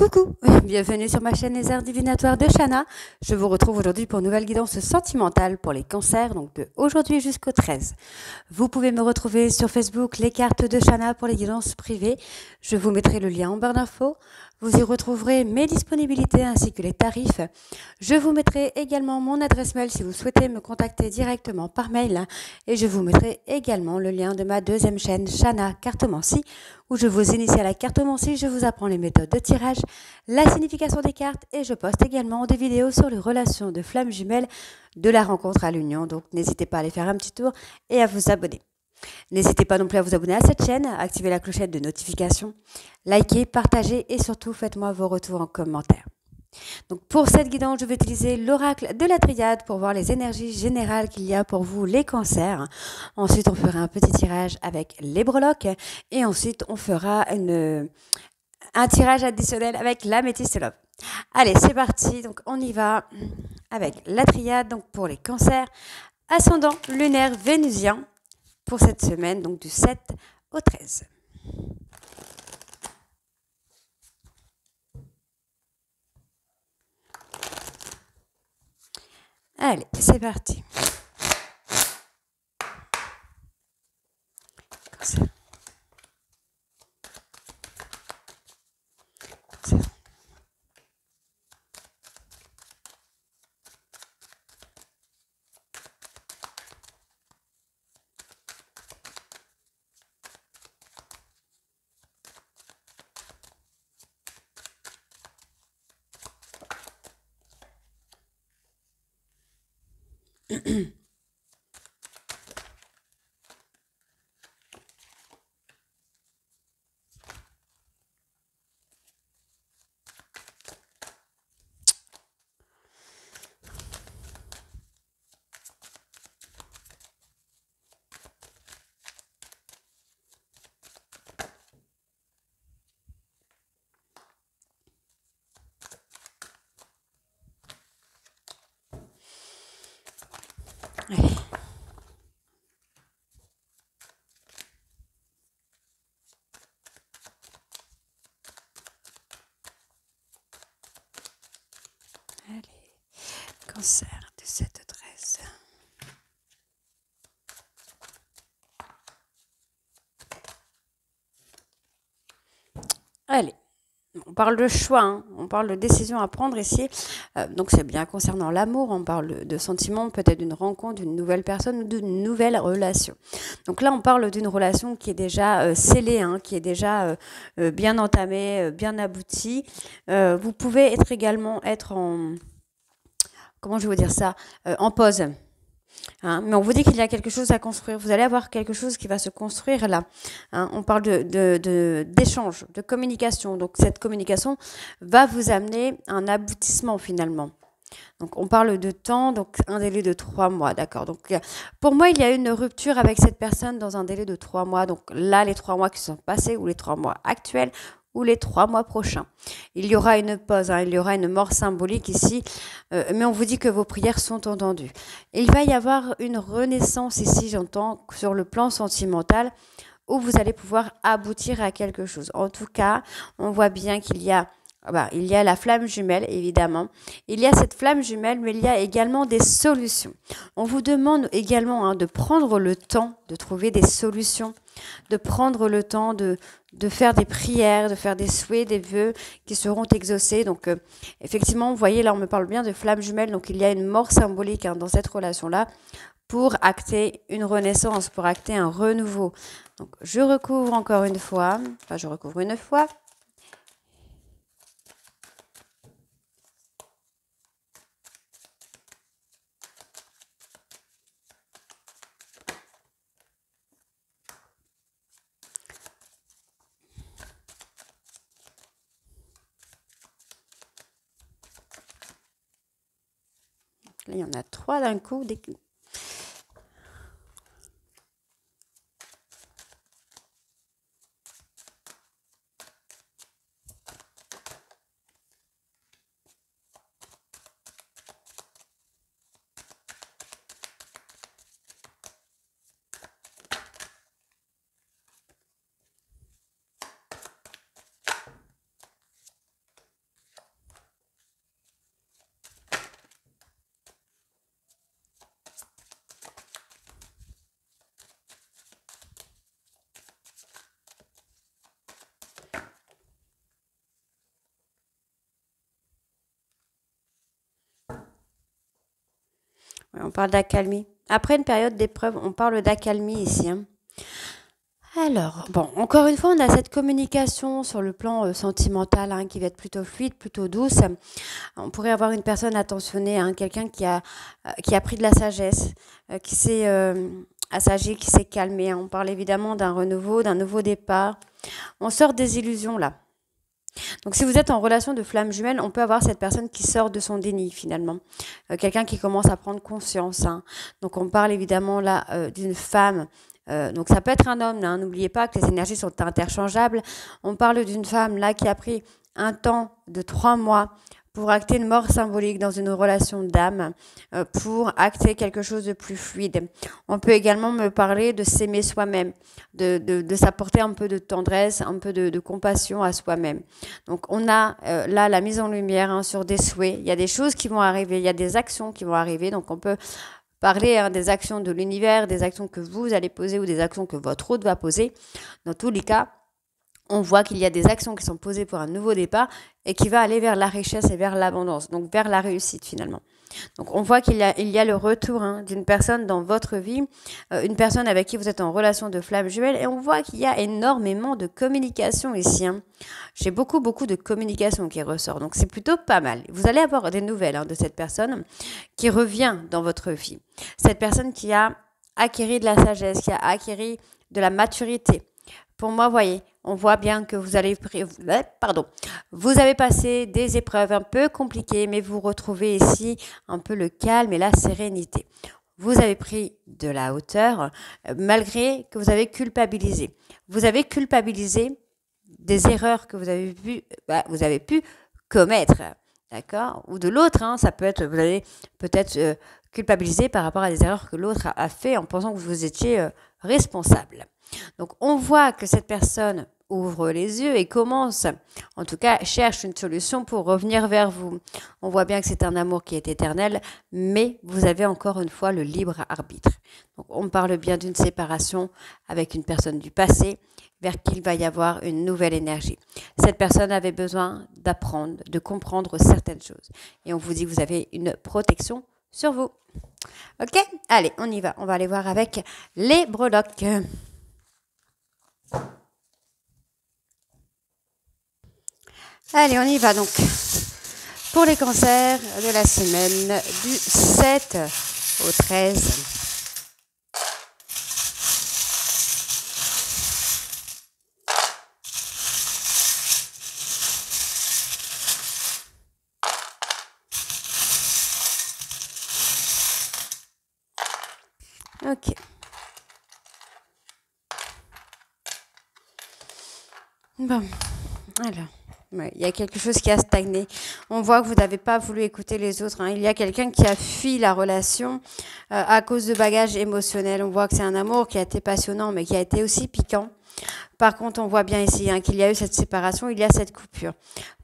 Coucou, bienvenue sur ma chaîne Les Arts Divinatoires de Shana. Je vous retrouve aujourd'hui pour une nouvelle guidance sentimentale pour les cancers, donc de aujourd'hui jusqu'au 13. Vous pouvez me retrouver sur Facebook, les cartes de Shana pour les guidances privées. Je vous mettrai le lien en barre d'infos. Vous y retrouverez mes disponibilités ainsi que les tarifs. Je vous mettrai également mon adresse mail si vous souhaitez me contacter directement par mail. Et je vous mettrai également le lien de ma deuxième chaîne Shana Cartomancie où je vous initie à la cartomancie, je vous apprends les méthodes de tirage, la signification des cartes et je poste également des vidéos sur les relations de flammes jumelles de la rencontre à l'union. Donc n'hésitez pas à aller faire un petit tour et à vous abonner. N'hésitez pas non plus à vous abonner à cette chaîne, à activer la clochette de notification, likez, partagez et surtout faites-moi vos retours en commentaire. Donc pour cette guidance, je vais utiliser l'oracle de la triade pour voir les énergies générales qu'il y a pour vous les cancers. Ensuite, on fera un petit tirage avec les breloques et ensuite on fera un tirage additionnel avec la métisse love. Allez, c'est parti. Donc on y va avec la triade. Donc pour les cancers, ascendant lunaire vénusien pour cette semaine, donc du 7 au 13. Allez, c'est parti. Cancer. Cancer. Allez. Allez. Cancer du 7 au 13. Allez. On parle de choix, hein. On parle de décision à prendre ici. Donc c'est bien concernant l'amour, on parle de sentiments, peut-être d'une rencontre, d'une nouvelle personne ou d'une nouvelle relation. Donc là, on parle d'une relation qui est déjà scellée, hein, qui est déjà bien entamée, bien aboutie. Vous pouvez également être en... Comment je vais vous dire ça, en pause. Hein, mais on vous dit qu'il y a quelque chose à construire. Vous allez avoir quelque chose qui va se construire là. Hein, on parle d'échange, de communication. Donc cette communication va vous amener à un aboutissement finalement. Donc on parle de temps, donc un délai de 3 mois, d'accord. Donc pour moi, il y a une rupture avec cette personne dans un délai de 3 mois. Donc là, les 3 mois qui sont passés ou les 3 mois actuels ou les 3 mois prochains. Il y aura une pause, hein, il y aura une mort symbolique ici, mais on vous dit que vos prières sont entendues. Et il va y avoir une renaissance ici, j'entends, sur le plan sentimental, où vous allez pouvoir aboutir à quelque chose. En tout cas, on voit bien qu'il y a il y a la flamme jumelle, évidemment. Il y a cette flamme jumelle, mais il y a également des solutions. On vous demande également de prendre le temps de trouver des solutions, de prendre le temps de faire des prières, de faire des souhaits, des vœux qui seront exaucés. Donc, effectivement, vous voyez, là, on me parle bien de flamme jumelle. Donc, il y a une mort symbolique dans cette relation-là pour acter une renaissance, pour acter un renouveau. Donc, je recouvre encore une fois. Enfin, je recouvre une fois. Là, il y en a 3 d'un coup. On parle d'accalmie. Après une période d'épreuve, on parle d'accalmie ici, hein. Alors, bon, encore une fois, on a cette communication sur le plan sentimental, hein, qui va être plutôt fluide, plutôt douce. On pourrait avoir une personne attentionnée, hein, quelqu'un qui a pris de la sagesse, qui s'est assagi, qui s'est calmé, hein. On parle évidemment d'un renouveau, d'un nouveau départ. On sort des illusions là. Donc si vous êtes en relation de flamme jumelle, on peut avoir cette personne qui sort de son déni finalement. Quelqu'un qui commence à prendre conscience, hein. Donc on parle évidemment là d'une femme. Donc ça peut être un homme, hein. N'oubliez pas que les énergies sont interchangeables. On parle d'une femme là qui a pris un temps de 3 mois pour acter une mort symbolique dans une relation d'âme, pour acter quelque chose de plus fluide. On peut également me parler de s'aimer soi-même, de s'apporter un peu de tendresse, un peu de compassion à soi-même. Donc on a là la mise en lumière, hein, sur des souhaits. Il y a des choses qui vont arriver, il y a des actions qui vont arriver. Donc on peut parler, hein, des actions de l'univers, des actions que vous allez poser ou des actions que votre hôte va poser. Dans tous les cas, on voit qu'il y a des actions qui sont posées pour un nouveau départ et qui va aller vers la richesse et vers l'abondance, donc vers la réussite finalement. Donc on voit il y a le retour, hein, d'une personne dans votre vie, une personne avec qui vous êtes en relation de flamme jumelle, et on voit qu'il y a énormément de communication ici, hein. J'ai beaucoup de communication qui ressort, donc c'est plutôt pas mal. Vous allez avoir des nouvelles, hein, de cette personne qui revient dans votre vie. Cette personne qui a acquis de la sagesse, qui a acquis de la maturité. Pour moi, voyez, on voit bien que vous avez passé des épreuves un peu compliquées, mais vous retrouvez ici un peu le calme et la sérénité. Vous avez pris de la hauteur, malgré que vous avez culpabilisé. Vous avez culpabilisé des erreurs que vous avez pu commettre, d'accord? Ou de l'autre, hein, ça peut être, vous avez peut-être culpabilisé par rapport à des erreurs que l'autre a fait en pensant que vous étiez responsable. Donc on voit que cette personne ouvre les yeux et commence, en tout cas cherche une solution pour revenir vers vous. On voit bien que c'est un amour qui est éternel, mais vous avez encore une fois le libre arbitre. Donc on parle bien d'une séparation avec une personne du passé vers qui il va y avoir une nouvelle énergie. Cette personne avait besoin d'apprendre, de comprendre certaines choses. Et on vous dit que vous avez une protection sur vous. Ok? Allez, on y va. On va aller voir avec les breloques. Allez, on y va donc. Pour les cancers de la semaine du 7 au 13. Ok. Bon, alors, ouais, il y a quelque chose qui a stagné. On voit que vous n'avez pas voulu écouter les autres, hein. Il y a quelqu'un qui a fui la relation à cause de bagages émotionnels. On voit que c'est un amour qui a été passionnant, mais qui a été aussi piquant. Par contre, on voit bien ici, hein, qu'il y a eu cette séparation, il y a cette coupure.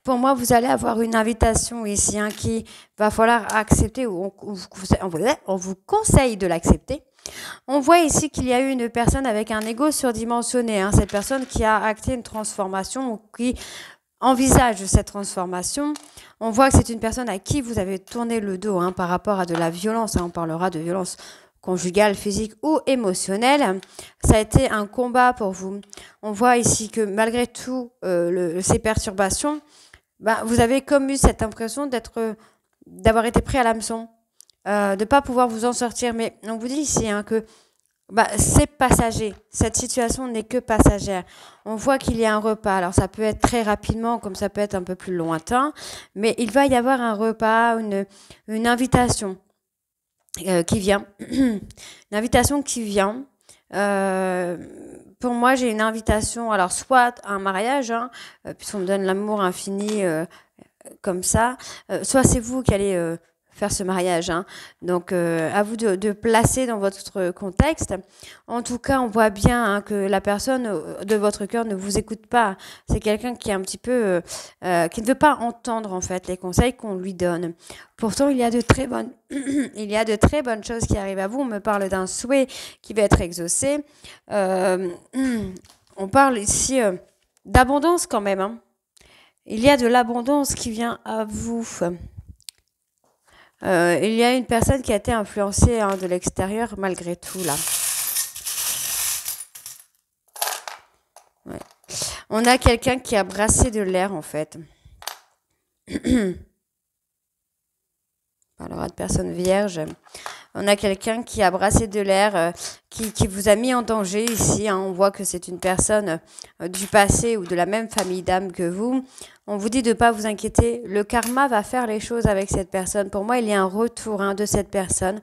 Pour moi, vous allez avoir une invitation ici, hein, qui va falloir accepter, ou on vous conseille de l'accepter. On voit ici qu'il y a eu une personne avec un ego surdimensionné, hein, cette personne qui a acté une transformation ou qui envisage cette transformation. On voit que c'est une personne à qui vous avez tourné le dos, hein, par rapport à de la violence, hein. On parlera de violence conjugale, physique ou émotionnelle. Ça a été un combat pour vous. On voit ici que malgré tout ces perturbations, vous avez comme eu cette impression d'avoir été pris à l'hameçon, de ne pas pouvoir vous en sortir. Mais on vous dit ici, hein, que c'est passager. Cette situation n'est que passagère. On voit qu'il y a un repas. Alors ça peut être très rapidement, comme ça peut être un peu plus lointain, mais il va y avoir un repas, une invitation qui vient. Une invitation qui vient. Pour moi, j'ai une invitation, alors soit un mariage, hein, puisqu'on me donne l'amour infini comme ça, soit c'est vous qui allez faire ce mariage, hein. Donc à vous de placer dans votre contexte. En tout cas, on voit bien, hein, que la personne de votre cœur ne vous écoute pas. C'est quelqu'un qui est un petit peu qui ne veut pas entendre en fait les conseils qu'on lui donne. Pourtant, il y a de très bonnes il y a de très bonnes choses qui arrivent à vous. On me parle d'un souhait qui va être exaucé. On parle ici d'abondance quand même, hein. Il y a de l'abondance qui vient à vous. Il y a une personne qui a été influencée de l'extérieur malgré tout là. Ouais. On a quelqu'un qui a brassé de l'air en fait. On parlera de personnes vierges. On a quelqu'un qui a brassé de l'air, qui vous a mis en danger ici. On voit que c'est une personne du passé ou de la même famille d'âme que vous. On vous dit de ne pas vous inquiéter. Le karma va faire les choses avec cette personne. Pour moi, il y a un retour de cette personne.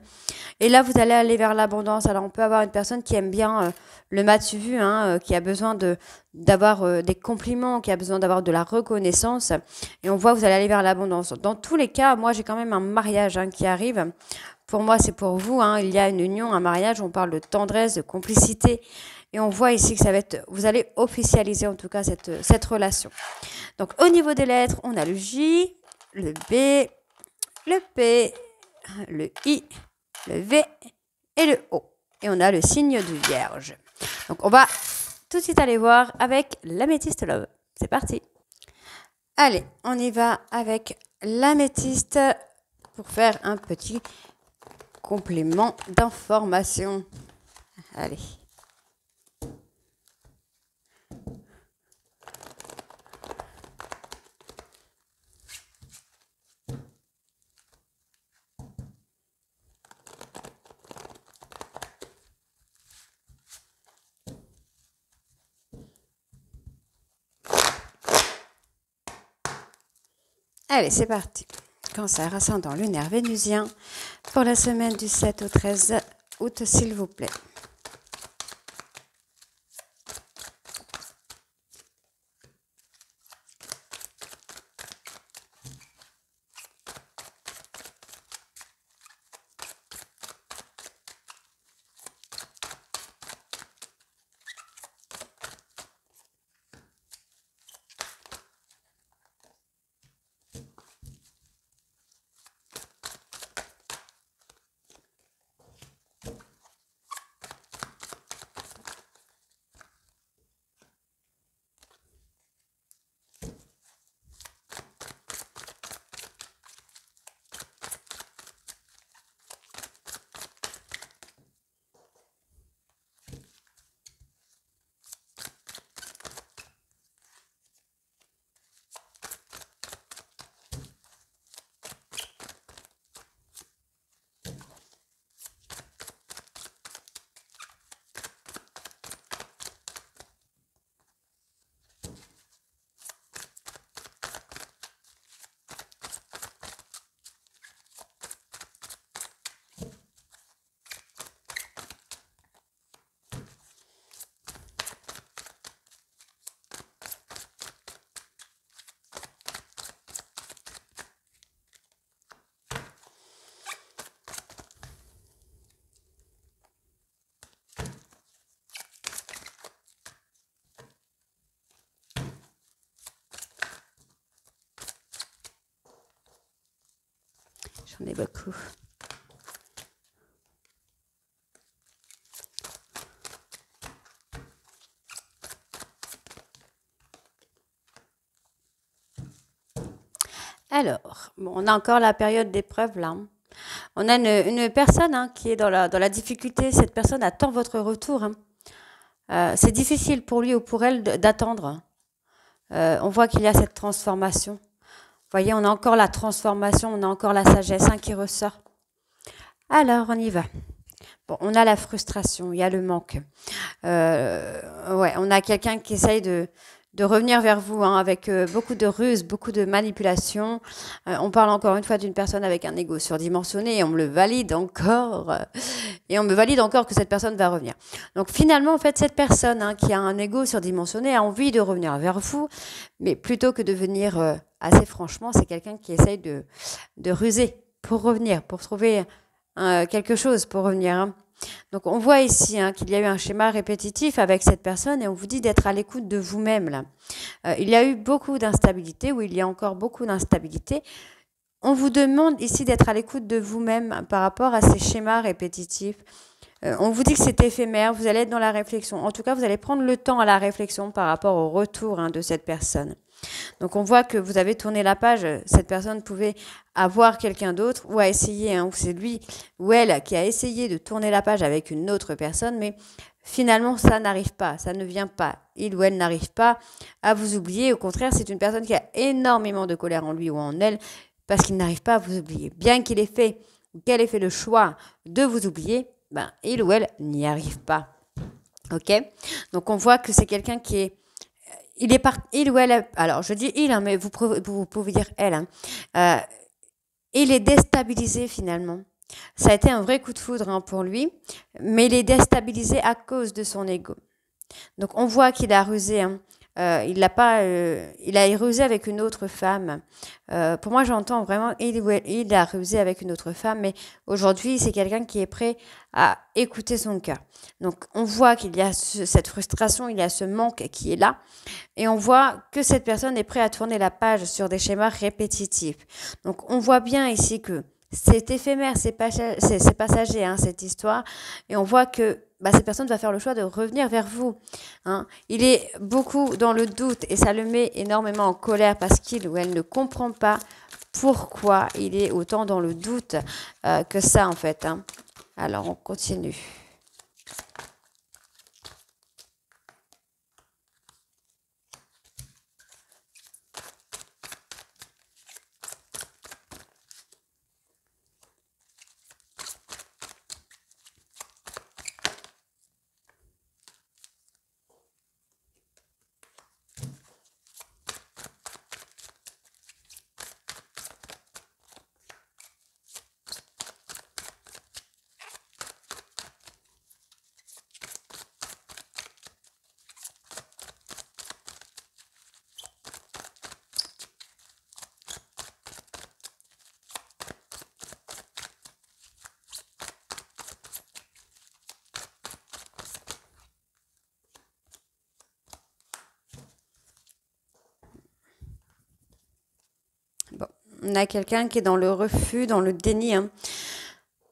Et là, vous allez aller vers l'abondance. Alors, on peut avoir une personne qui aime bien le mas-tu vu, qui a besoin d'avoir des compliments, qui a besoin d'avoir de la reconnaissance. Et on voit que vous allez aller vers l'abondance. Dans tous les cas, moi, j'ai quand même un mariage qui arrive. Pour moi, c'est pour vous. Il y a une union, un mariage. On parle de tendresse, de complicité. Et on voit ici que ça va être, vous allez officialiser en tout cas cette relation. Donc, au niveau des lettres, on a le J, le B, le P, le I, le V et le O. Et on a le signe du Vierge. Donc, on va tout de suite aller voir avec l'améthyste love. C'est parti. Allez, on y va avec l'améthyste pour faire un petit complément d'information. Allez. Allez, c'est parti. Cancer, ascendant lunaire vénusien pour la semaine du 7 au 13 août, s'il vous plaît. J'en ai beaucoup. Alors, bon, on a encore la période d'épreuve là. On a une personne qui est dans la difficulté. Cette personne attend votre retour. C'est difficile pour lui ou pour elle d'attendre. On voit qu'il y a cette transformation. Vous voyez, on a encore la transformation, on a encore la sagesse qui ressort. Alors, on y va. Bon, on a la frustration, il y a le manque. Ouais, on a quelqu'un qui essaye de revenir vers vous avec beaucoup de ruses, beaucoup de manipulations. On parle encore une fois d'une personne avec un ego surdimensionné et on me le valide encore. Et on me valide encore que cette personne va revenir. Donc finalement, en fait, cette personne qui a un ego surdimensionné a envie de revenir vers vous, mais plutôt que de venir assez franchement, c'est quelqu'un qui essaye de ruser pour revenir, pour trouver quelque chose pour revenir. Donc on voit ici qu'il y a eu un schéma répétitif avec cette personne et on vous dit d'être à l'écoute de vous-même là. Il y a eu beaucoup d'instabilité, ou il y a encore beaucoup d'instabilité. On vous demande ici d'être à l'écoute de vous-même par rapport à ces schémas répétitifs. On vous dit que c'est éphémère, vous allez être dans la réflexion. En tout cas, vous allez prendre le temps à la réflexion par rapport au retour de cette personne. Donc on voit que vous avez tourné la page, cette personne pouvait avoir quelqu'un d'autre ou a essayé, hein, ou c'est lui ou elle qui a essayé de tourner la page avec une autre personne, mais finalement ça n'arrive pas, ça ne vient pas. Il ou elle n'arrive pas à vous oublier. Au contraire, c'est une personne qui a énormément de colère en lui ou en elle parce qu'il n'arrive pas à vous oublier. Bien qu'il ait fait ou qu'elle ait fait le choix de vous oublier, ben, il ou elle n'y arrive pas. Ok? Donc on voit que c'est quelqu'un qui est il ou elle, alors je dis il, hein, mais vous pouvez dire elle, hein. Euh, il est déstabilisé finalement. Ça a été un vrai coup de foudre, hein, pour lui, mais il est déstabilisé à cause de son ego. Donc on voit qu'il a rusé, hein. Il a rusé avec une autre femme. Pour moi, j'entends vraiment il a rusé avec une autre femme, mais aujourd'hui, c'est quelqu'un qui est prêt à écouter son cœur. Donc on voit qu'il y a cette frustration, il y a ce manque qui est là, et on voit que cette personne est prête à tourner la page sur des schémas répétitifs. Donc on voit bien ici que c'est éphémère, c'est passager, hein, cette histoire. Et on voit que cette personne va faire le choix de revenir vers vous, hein. Il est beaucoup dans le doute et ça le met énormément en colère parce qu'il ou elle ne comprend pas pourquoi il est autant dans le doute que ça, en fait, hein. Alors, on continue. Bon, on a quelqu'un qui est dans le refus, dans le déni, hein.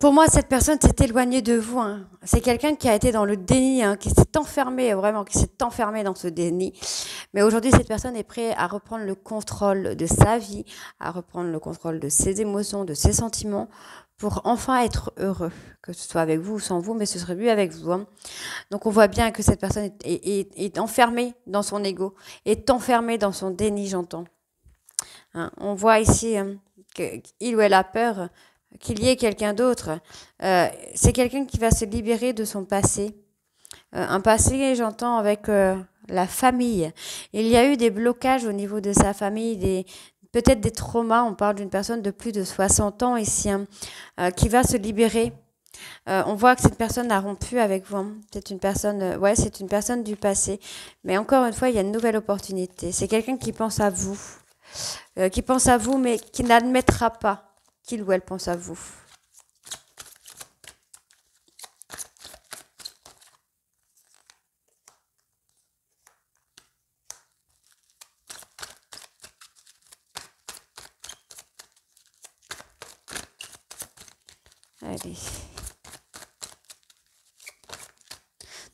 Pour moi, cette personne s'est éloignée de vous, hein. C'est quelqu'un qui a été dans le déni, hein, qui s'est enfermé, vraiment, qui s'est enfermé dans ce déni. Mais aujourd'hui, cette personne est prête à reprendre le contrôle de sa vie, à reprendre le contrôle de ses émotions, de ses sentiments, pour enfin être heureux, que ce soit avec vous ou sans vous, mais ce serait mieux avec vous, hein. Donc on voit bien que cette personne est enfermée dans son ego, est enfermée dans son déni, j'entends, hein. On voit ici, qu'il ou elle a peur qu'il y ait quelqu'un d'autre. C'est quelqu'un qui va se libérer de son passé. Un passé, j'entends, avec la famille. Il y a eu des blocages au niveau de sa famille, peut-être des traumas. On parle d'une personne de plus de 60 ans ici, hein, qui va se libérer. On voit que cette personne a rompu avec vous, hein. C'est une personne, ouais, c'est une personne du passé. Mais encore une fois, il y a une nouvelle opportunité. C'est quelqu'un qui pense à vous, mais qui n'admettra pas qu'il ou elle pense à vous. Allez.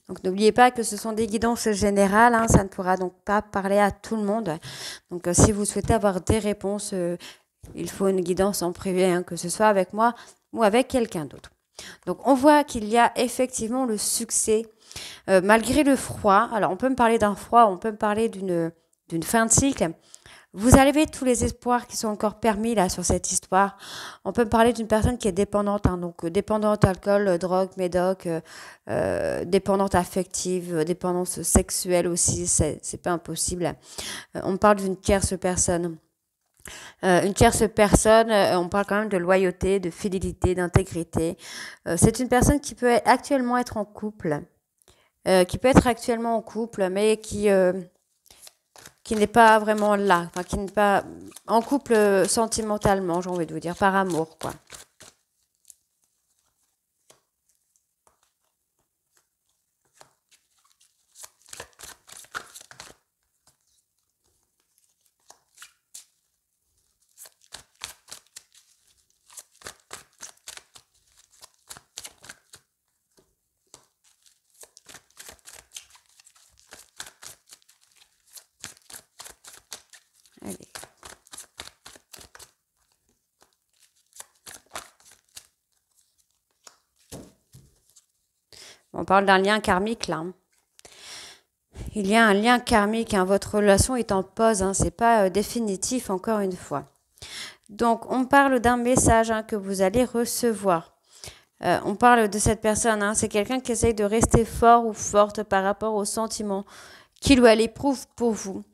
Donc n'oubliez pas que ce sont des guidances générales, hein, ça ne pourra donc pas parler à tout le monde. Donc si vous souhaitez avoir des réponses, il faut une guidance en privé, hein, que ce soit avec moi ou avec quelqu'un d'autre. Donc on voit qu'il y a effectivement le succès, malgré le froid. Alors on peut me parler d'un froid, on peut me parler d'une fin de cycle. Vous avez tous les espoirs qui sont encore permis là sur cette histoire. On peut me parler d'une personne qui est dépendante, hein, donc dépendante alcool, drogue, médoc, dépendante affective, dépendance sexuelle aussi, c'est pas impossible. On parle d'une tierce personne. Une tierce personne, on parle quand même de loyauté, de fidélité, d'intégrité. C'est une personne qui peut actuellement être en couple, mais qui n'est pas vraiment là, enfin, qui n'est pas en couple sentimentalement, j'ai envie de vous dire, par amour, quoi. On parle d'un lien karmique là. Il y a un lien karmique, hein. Votre relation est en pause, hein. C'est pas définitif encore une fois. Donc on parle d'un message, hein, que vous allez recevoir. On parle de cette personne, hein. C'est quelqu'un qui essaye de rester fort ou forte par rapport aux sentiments qu'il ou elle éprouve pour vous.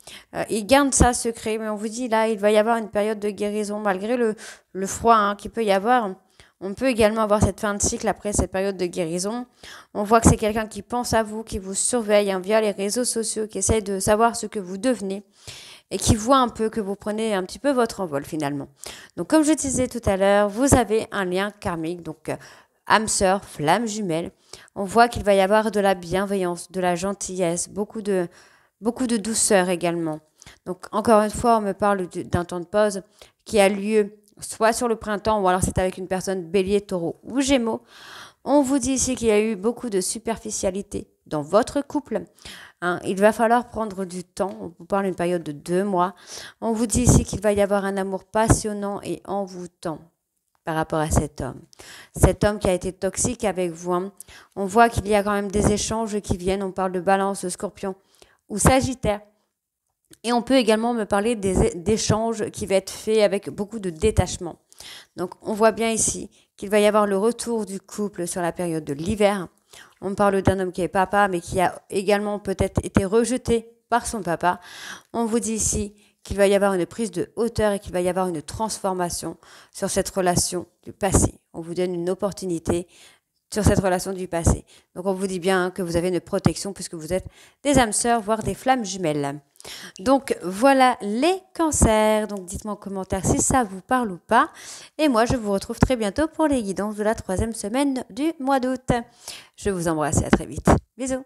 Il garde ça secret, mais on vous dit là, il va y avoir une période de guérison malgré le froid, hein, qu'il peut y avoir. On peut également avoir cette fin de cycle après cette période de guérison. On voit que c'est quelqu'un qui pense à vous, qui vous surveille, hein, via les réseaux sociaux, qui essaye de savoir ce que vous devenez et qui voit un peu que vous prenez un petit peu votre envol finalement. Donc comme je disais tout à l'heure, vous avez un lien karmique, donc âme sœur, flamme jumelle. On voit qu'il va y avoir de la bienveillance, de la gentillesse, beaucoup de douceur également. Donc encore une fois, on me parle d'un temps de pause qui a lieu soit sur le printemps ou alors c'est avec une personne bélier, taureau ou gémeaux. On vous dit ici qu'il y a eu beaucoup de superficialité dans votre couple. Hein, il va falloir prendre du temps. On vous parle d'une période de 2 mois. On vous dit ici qu'il va y avoir un amour passionnant et envoûtant par rapport à cet homme. Cet homme qui a été toxique avec vous. Hein. On voit qu'il y a quand même des échanges qui viennent. On parle de balance, scorpion ou sagittaire. Et on peut également me parler d'échanges qui vont être faits avec beaucoup de détachement. Donc on voit bien ici qu'il va y avoir le retour du couple sur la période de l'hiver. On me parle d'un homme qui est papa, mais qui a également peut-être été rejeté par son papa. On vous dit ici qu'il va y avoir une prise de hauteur et qu'il va y avoir une transformation sur cette relation du passé. On vous donne une opportunité sur cette relation du passé. Donc on vous dit bien que vous avez une protection puisque vous êtes des âmes sœurs, voire des flammes jumelles. Donc voilà les cancers. Donc dites-moi en commentaire si ça vous parle ou pas. Et moi je vous retrouve très bientôt pour les guidances de la 3e semaine du mois d'août. Je vous embrasse et à très vite. Bisous.